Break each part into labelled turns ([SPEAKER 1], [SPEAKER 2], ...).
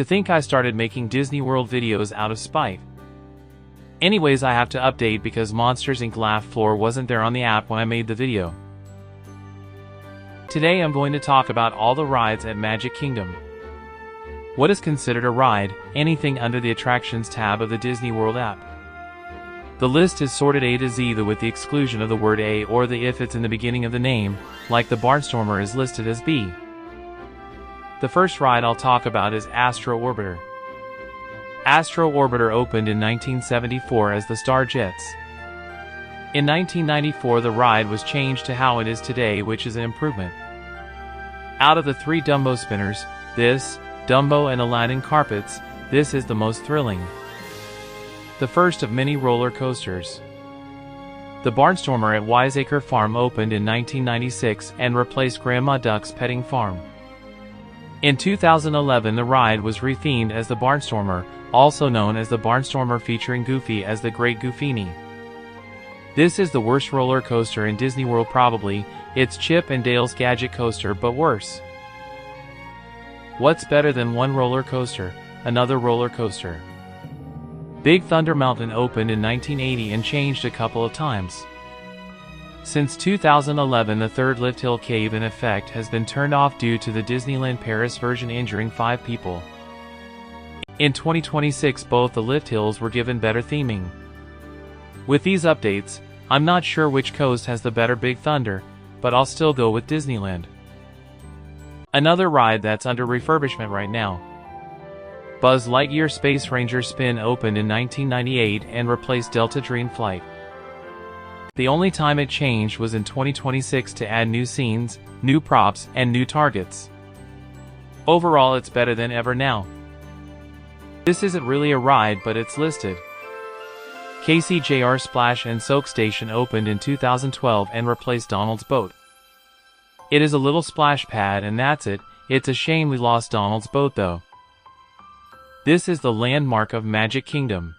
[SPEAKER 1] To think I started making Disney World videos out of spite. Anyways, I have to update because Monsters Inc. Laugh Floor wasn't there on the app when I made the video. Today I'm going to talk about all the rides at Magic Kingdom. What is considered a ride? Anything under the Attractions tab of the Disney World app. The list is sorted A to Z with the exclusion of the word A or the if it's in the beginning of the name, like the Barnstormer is listed as B. The first ride I'll talk about is Astro Orbiter. Astro Orbiter opened in 1974 as the Star Jets. In 1994 the ride was changed to how it is today, which is an improvement. Out of the three Dumbo spinners, this, Dumbo and Aladdin carpets, this is the most thrilling. The first of many roller coasters. The Barnstormer at Wiseacre Farm opened in 1996 and replaced Grandma Duck's petting farm. In 2011 the ride was rethemed as the Barnstormer, also known as the Barnstormer featuring Goofy as the Great Goofini. This is the worst roller coaster in Disney World probably, it's Chip and Dale's Gadget Coaster but worse. What's better than one roller coaster? Another roller coaster. Big Thunder Mountain opened in 1980 and changed a couple of times. Since 2011 the third lift hill cave in effect has been turned off due to the Disneyland Paris version injuring 5 people. In 2026 both the lift hills were given better theming. With these updates, I'm not sure which coast has the better Big Thunder, but I'll still go with Disneyland. Another ride that's under refurbishment right now. Buzz Lightyear Space Ranger Spin opened in 1998 and replaced Delta Dream Flight. The only time it changed was in 2026 to add new scenes, new props, and new targets. Overall it's better than ever now. This isn't really a ride but it's listed. KCJR Splash and Soak Station opened in 2012 and replaced Donald's Boat. It is a little splash pad and that's it, it's a shame we lost Donald's Boat though. This is the landmark of Magic Kingdom.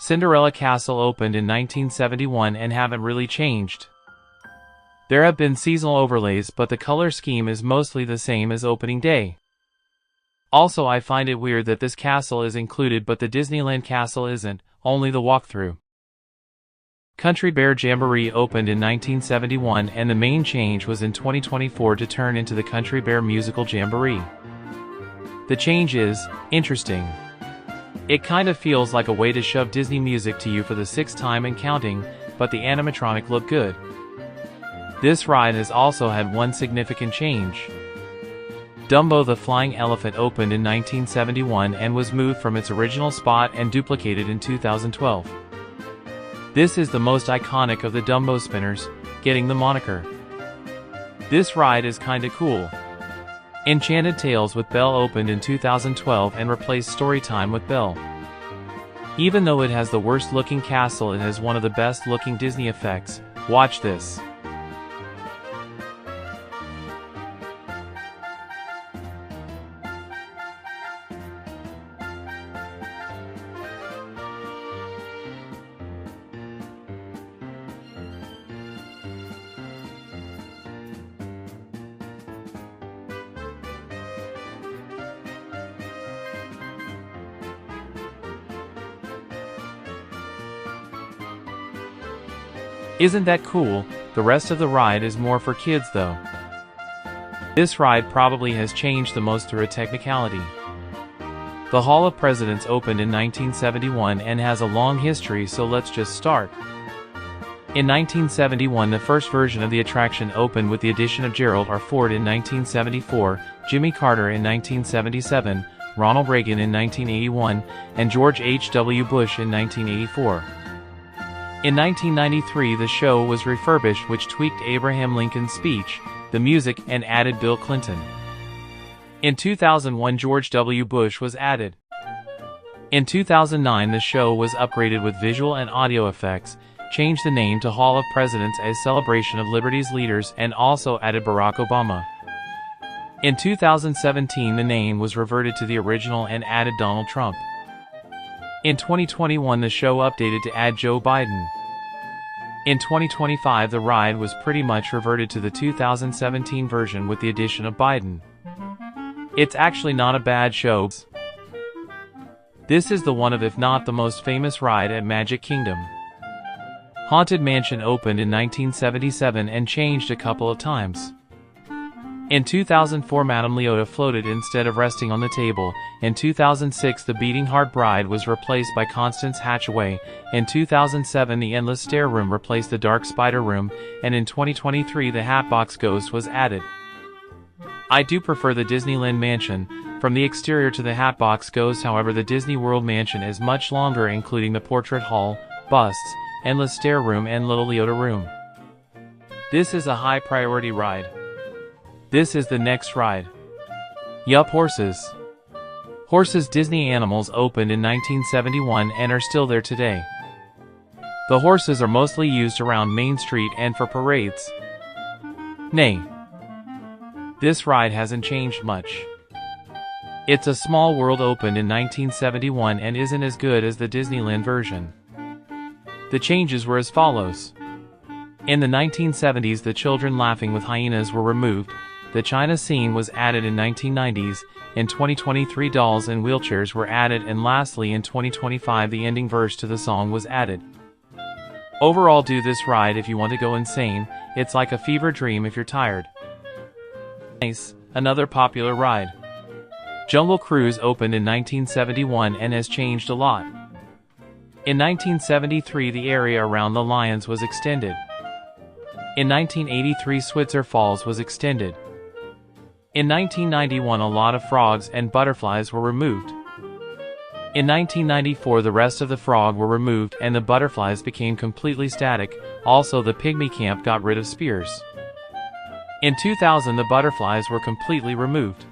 [SPEAKER 1] Cinderella Castle opened in 1971 and haven't really changed. There have been seasonal overlays but the color scheme is mostly the same as opening day. Also I find it weird that this castle is included but the Disneyland castle isn't, only the walkthrough. Country Bear Jamboree opened in 1971 and the main change was in 2024 to turn into the Country Bear Musical Jamboree. The change is interesting. It kind of feels like a way to shove Disney music to you for the 6th time and counting, but the animatronic looked good. This ride has also had one significant change. Dumbo the Flying Elephant opened in 1971 and was moved from its original spot and duplicated in 2012. This is the most iconic of the Dumbo spinners, getting the moniker. This ride is kinda cool. Enchanted Tales with Belle opened in 2012 and replaced Storytime with Belle. Even though it has the worst looking castle, it has one of the best looking Disney effects. Watch this. Isn't that cool? The rest of the ride is more for kids though. This ride probably has changed the most through a technicality. The Hall of Presidents opened in 1971 and has a long history, so let's just start. In 1971 the first version of the attraction opened with the addition of Gerald R. Ford in 1974, Jimmy Carter in 1977, Ronald Reagan in 1981, and George H.W. Bush in 1984. In 1993 the show was refurbished, which tweaked Abraham Lincoln's speech, the music, and added Bill Clinton. In 2001 George W. Bush was added. In 2009 the show was upgraded with visual and audio effects, changed the name to Hall of Presidents as Celebration of Liberty's Leaders, and also added Barack Obama. In 2017 the name was reverted to the original and added Donald Trump. In 2021 the show updated to add Joe Biden. In 2025 the ride was pretty much reverted to the 2017 version with the addition of Biden. It's actually not a bad show. This is the one of, if not the most famous ride at Magic Kingdom. Haunted Mansion opened in 1977 and changed a couple of times. In 2004, Madame Leota floated instead of resting on the table. In 2006, the Beating Heart Bride was replaced by Constance Hatchaway. In 2007, the Endless Stair Room replaced the Dark Spider Room, and in 2023, the Hatbox Ghost was added. I do prefer the Disneyland Mansion, from the exterior to the Hatbox Ghost. However, the Disney World Mansion is much longer, including the Portrait Hall, busts, Endless Stair Room and Little Leota Room. This is a high priority ride. This is the next ride. Yup, Horses. Horses Disney Animals opened in 1971 and are still there today. The horses are mostly used around Main Street and for parades. Nay, this ride hasn't changed much. It's a Small World opened in 1971 and isn't as good as the Disneyland version. The changes were as follows. In the 1970s, the Children Laughing with Hyenas were removed. The China scene was added in 1990s. In 2023, dolls in wheelchairs were added, and lastly in 2025 the ending verse to the song was added. Overall, do this ride if you want to go insane. It's like a fever dream if you're tired. Nice, another popular ride. Jungle Cruise opened in 1971 and has changed a lot. In 1973, the area around the lions was extended. In 1983, Switzer Falls was extended. In 1991, a lot of frogs and butterflies were removed. In 1994, the rest of the frog were removed and the butterflies became completely static. Also, the Pygmy Camp got rid of spears. In 2000, the butterflies were completely removed.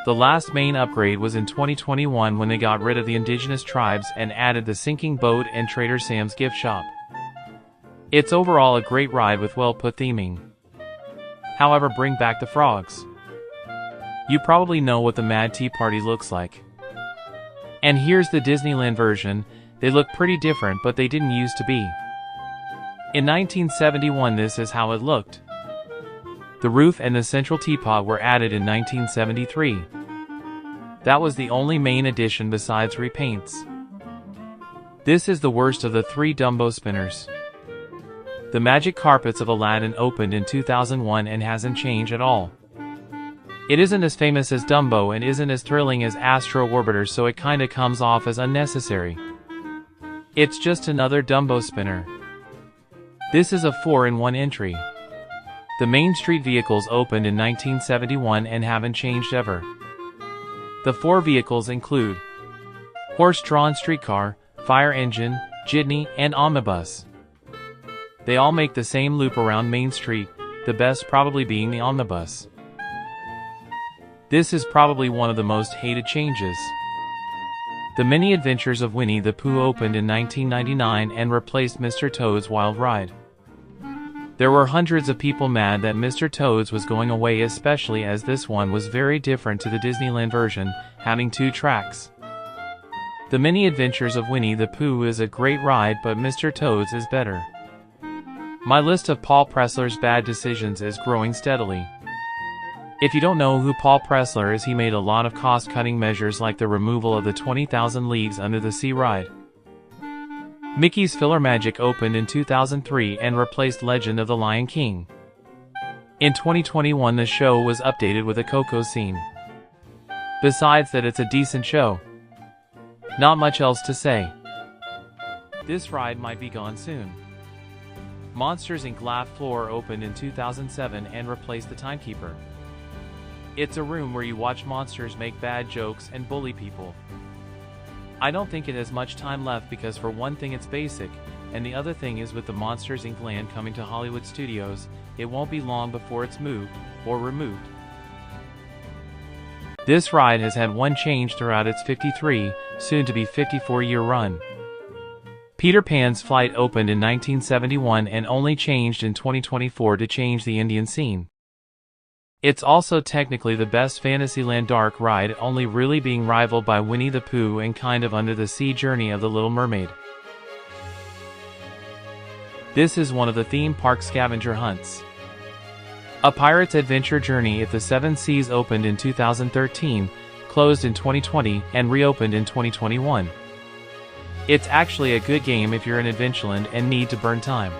[SPEAKER 1] The last main upgrade was in 2021 when they got rid of the indigenous tribes and added the sinking boat and Trader Sam's gift shop. It's overall a great ride with well-put theming. However, bring back the frogs. You probably know what the Mad Tea Party looks like. And here's the Disneyland version. They look pretty different, but they didn't used to be. In 1971, this is how it looked. The roof and the central teapot were added in 1973. That was the only main addition besides repaints. This is the worst of the three Dumbo spinners. The Magic Carpets of Aladdin opened in 2001 and hasn't changed at all. It isn't as famous as Dumbo and isn't as thrilling as Astro Orbiter, so it kinda comes off as unnecessary. It's just another Dumbo spinner. This is a 4-in-1 entry. The Main Street vehicles opened in 1971 and haven't changed ever. The 4 vehicles include horse-drawn streetcar, fire engine, jitney, and omnibus. They all make the same loop around Main Street, the best probably being the omnibus. This is probably one of the most hated changes. The Mini Adventures of Winnie the Pooh opened in 1999 and replaced Mr. Toad's Wild Ride. There were hundreds of people mad that Mr. Toad's was going away, especially as this one was very different to the Disneyland version, having 2 tracks. The Mini Adventures of Winnie the Pooh is a great ride, but Mr. Toad's is better. My list of Paul Pressler's bad decisions is growing steadily. If you don't know who Paul Pressler is, he made a lot of cost-cutting measures like the removal of the 20,000 Leagues Under the Sea ride. Mickey's Filler Magic opened in 2003 and replaced Legend of the Lion King. In 2021, the show was updated with a Coco scene. Besides that, it's a decent show. Not much else to say. This ride might be gone soon. Monsters Inc. Laugh Floor opened in 2007 and replaced the Timekeeper. It's a room where you watch monsters make bad jokes and bully people. I don't think it has much time left because for one thing it's basic, and the other thing is with the Monsters Inc. land coming to Hollywood Studios, it won't be long before it's moved, or removed. This ride has had one change throughout its 53, soon to be 54-year run. Peter Pan's Flight opened in 1971 and only changed in 2024 to change the Indian scene. It's also technically the best Fantasyland dark ride, only really being rivaled by Winnie the Pooh and kind of Under the Sea Journey of the Little Mermaid. This is one of the theme park scavenger hunts. A Pirate's Adventure Journey. If the Seven Seas opened in 2013, closed in 2020, and reopened in 2021. It's actually a good game if you're in Adventureland and need to burn time.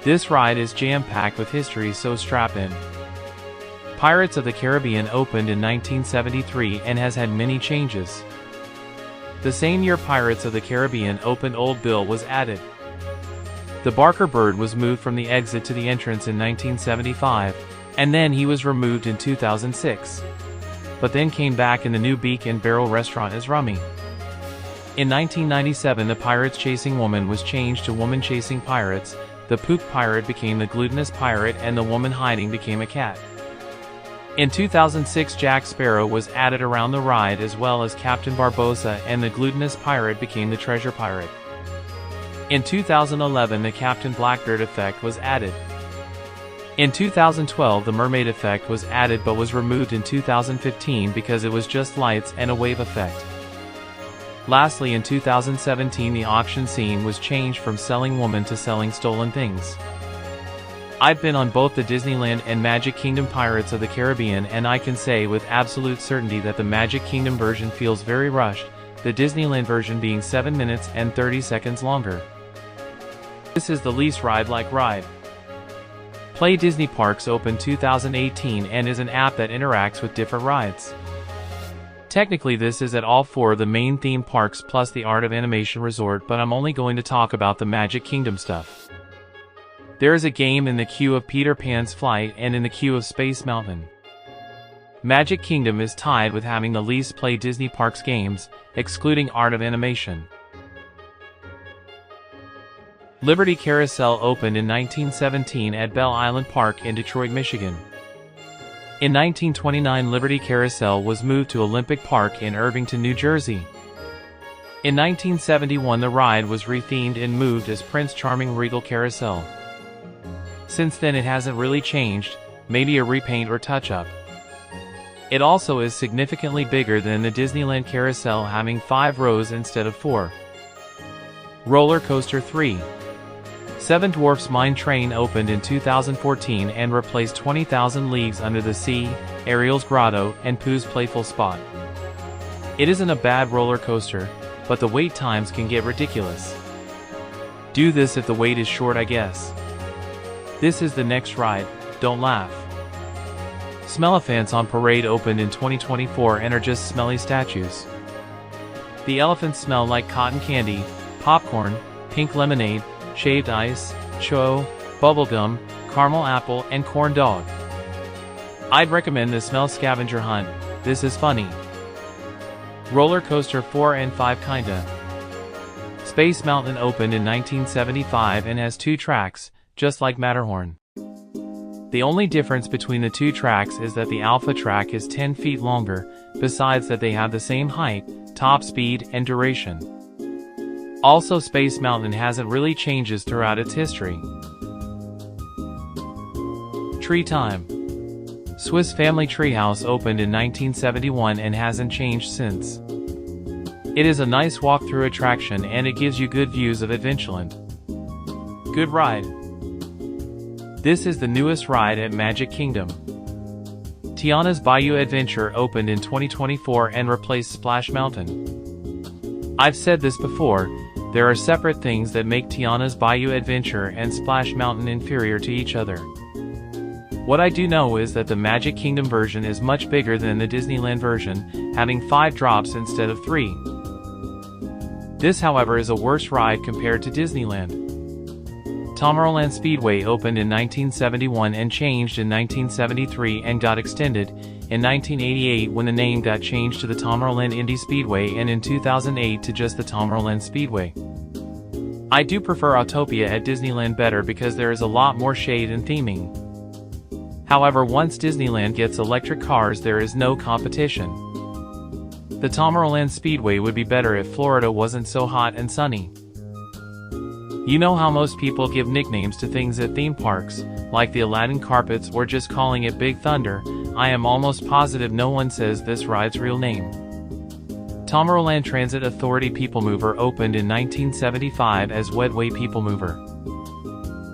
[SPEAKER 1] This ride is jam-packed with history, so strap in. Pirates of the Caribbean opened in 1973 and has had many changes. The same year Pirates of the Caribbean opened, Old Bill was added. The Barker Bird was moved from the exit to the entrance in 1975, and then he was removed in 2006. But then came back in the new Beak and Barrel restaurant as Rummy. In 1997 the Pirates Chasing Woman was changed to Woman Chasing Pirates, the Poop Pirate became the Glutinous Pirate, and the Woman Hiding became a cat. In 2006 Jack Sparrow was added around the ride, as well as Captain Barbossa, and the Glutinous Pirate became the Treasure Pirate. In 2011 the Captain Blackbeard effect was added. In 2012 the Mermaid effect was added but was removed in 2015 because it was just lights and a wave effect. Lastly, in 2017 the auction scene was changed from selling woman to selling stolen things. I've been on both the Disneyland and Magic Kingdom Pirates of the Caribbean, and I can say with absolute certainty that the Magic Kingdom version feels very rushed, the Disneyland version being 7 minutes and 30 seconds longer. This is the least ride-like ride. Play Disney Parks opened 2018 and is an app that interacts with different rides. Technically this is at all 4 of the main theme parks plus the Art of Animation Resort, but I'm only going to talk about the Magic Kingdom stuff. There is a game in the queue of Peter Pan's Flight and in the queue of Space Mountain. Magic Kingdom is tied with having the least played Disney Parks games, excluding Art of Animation. Liberty Carousel opened in 1917 at Belle Island Park in Detroit, Michigan. In 1929 Liberty Carousel was moved to Olympic Park in Irvington, New Jersey. In 1971 the ride was rethemed and moved as Prince Charming Regal Carousel. Since then it hasn't really changed, maybe a repaint or touch-up. It also is significantly bigger than the Disneyland Carousel, having 5 rows instead of 4. Roller Coaster 3. Seven Dwarfs Mine Train opened in 2014 and replaced 20,000 Leagues Under the Sea, Ariel's Grotto, and Pooh's Playful Spot. It isn't a bad roller coaster, but the wait times can get ridiculous. Do this if the wait is short, I guess. This is the next ride, don't laugh. Smellephants on Parade opened in 2024 and are just smelly statues. The elephants smell like cotton candy, popcorn, pink lemonade, shaved ice, cho, bubblegum, caramel apple, and corn dog. I'd recommend the Smell Scavenger Hunt, this is funny. Roller Coaster 4 and 5 kinda. Space Mountain opened in 1975 and has 2 tracks, just like Matterhorn. The only difference between the 2 tracks is that the Alpha track is 10 feet longer, besides that they have the same height, top speed, and duration. Also, Space Mountain hasn't really changed throughout its history. Tree Time. Swiss Family Treehouse opened in 1971 and hasn't changed since. It is a nice walkthrough attraction and it gives you good views of Adventureland. Good ride. This is the newest ride at Magic Kingdom. Tiana's Bayou Adventure opened in 2024 and replaced Splash Mountain. I've said this before, there are separate things that make Tiana's Bayou Adventure and Splash Mountain inferior to each other. What I do know is that the Magic Kingdom version is much bigger than the Disneyland version, having 5 drops instead of 3. This, however, is a worse ride compared to Disneyland. Tomorrowland Speedway opened in 1971 and changed in 1973 and got extended in 1988 when the name got changed to the Tomorrowland Indy Speedway, and in 2008 to just the Tomorrowland Speedway. I do prefer Autopia at Disneyland better because there is a lot more shade and theming. However, once Disneyland gets electric cars there is no competition. The Tomorrowland Speedway would be better if Florida wasn't so hot and sunny. You know how most people give nicknames to things at theme parks, like the Aladdin carpets or just calling it Big Thunder. I am almost positive no one says this ride's real name. Tomorrowland Transit Authority People Mover opened in 1975 as Wedway People Mover.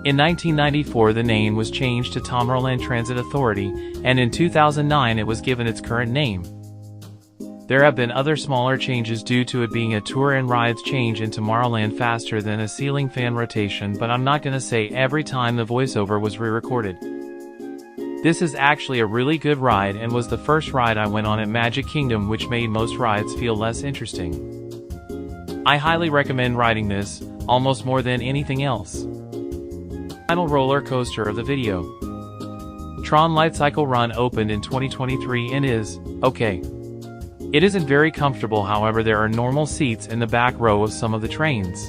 [SPEAKER 1] In 1994 the name was changed to Tomorrowland Transit Authority, and in 2009 it was given its current name. There have been other smaller changes due to it being a tour and rides change in Tomorrowland faster than a ceiling fan rotation, but I'm not gonna say every time the voiceover was re-recorded. This is actually a really good ride and was the first ride I went on at Magic Kingdom, which made most rides feel less interesting. I highly recommend riding this, almost more than anything else. Final roller coaster of the video. Tron Lightcycle Run opened in 2023 and is okay. It isn't very comfortable, however there are normal seats in the back row of some of the trains.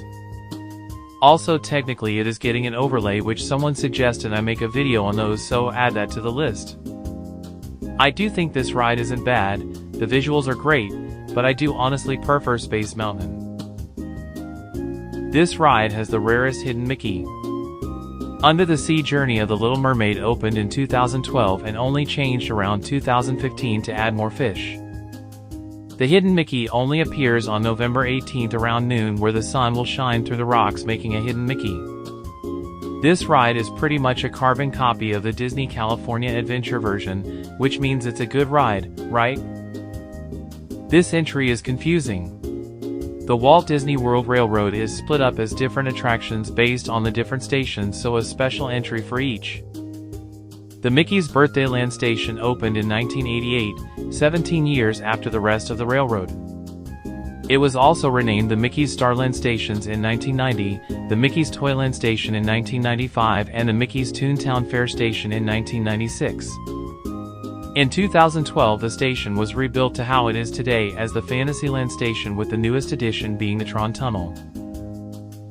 [SPEAKER 1] Also technically it is getting an overlay, which someone suggested I make a video on those, so add that to the list. I do think this ride isn't bad, the visuals are great, but I do honestly prefer Space Mountain. This ride has the rarest hidden Mickey. Under the Sea Journey of the Little Mermaid opened in 2012 and only changed around 2015 to add more fish. The hidden Mickey only appears on November 18th around noon, where the sun will shine through the rocks, making a hidden Mickey. This ride is pretty much a carbon copy of the Disney California Adventure version, which means it's a good ride, right? This entry is confusing. The Walt Disney World Railroad is split up as different attractions based on the different stations, so a special entry for each. The Mickey's Birthday Land Station opened in 1988, 17 years after the rest of the railroad. It was also renamed the Mickey's Starland Stations in 1990, the Mickey's Toyland Station in 1995, and the Mickey's Toontown Fair Station in 1996. In 2012 the station was rebuilt to how it is today as the Fantasyland Station, with the newest addition being the Tron Tunnel.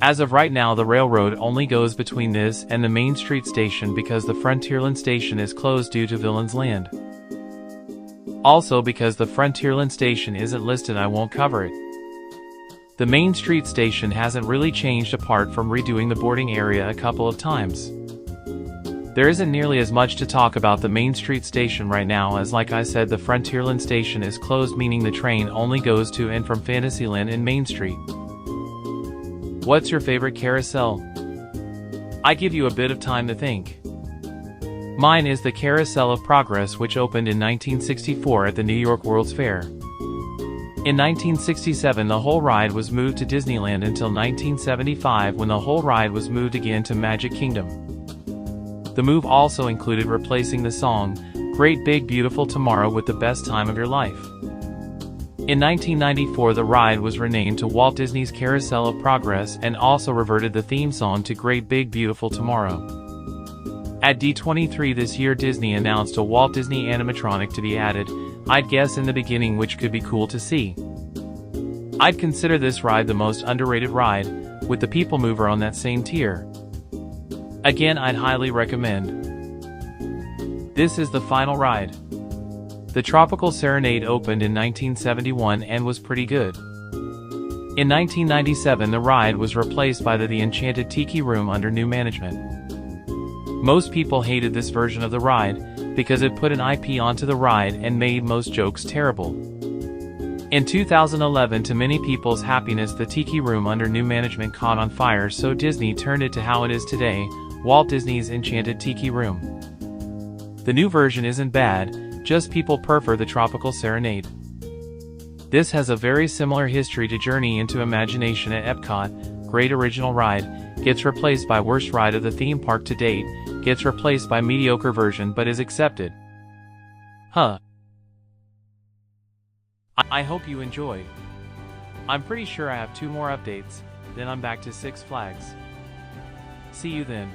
[SPEAKER 1] As of right now the railroad only goes between this and the Main Street Station because the Frontierland Station is closed due to Villain's Land. Also, because the Frontierland Station isn't listed, I won't cover it. The Main Street Station hasn't really changed apart from redoing the boarding area a couple of times. There isn't nearly as much to talk about the Main Street Station right now, as like I said the Frontierland Station is closed, meaning the train only goes to and from Fantasyland and Main Street. What's your favorite carousel? I give you a bit of time to think. Mine is the Carousel of Progress, which opened in 1964 at the New York World's Fair. In 1967 the whole ride was moved to Disneyland until 1975, when the whole ride was moved again to Magic Kingdom. The move also included replacing the song, Great Big Beautiful Tomorrow, with the Best Time of Your Life. In 1994 the ride was renamed to Walt Disney's Carousel of Progress and also reverted the theme song to Great Big Beautiful Tomorrow. At D23 this year Disney announced a Walt Disney animatronic to be added, I'd guess in the beginning, which could be cool to see. I'd consider this ride the most underrated ride, with the People Mover on that same tier. Again, I'd highly recommend. This is the final ride. The Tropical Serenade opened in 1971 and was pretty good. In 1997 the ride was replaced by the Enchanted Tiki Room under new management. Most people hated this version of the ride, because it put an IP onto the ride and made most jokes terrible. In 2011, to many people's happiness, the Tiki Room under new management caught on fire, so Disney turned it to how it is today, Walt Disney's Enchanted Tiki Room. The new version isn't bad, just people prefer the Tropical Serenade. This has a very similar history to Journey into Imagination at Epcot. Great original ride, gets replaced by worst ride of the theme park to date, gets replaced by mediocre version but is accepted. Huh. I hope you enjoyed. I'm pretty sure I have 2 more updates, then I'm back to Six Flags. See you then.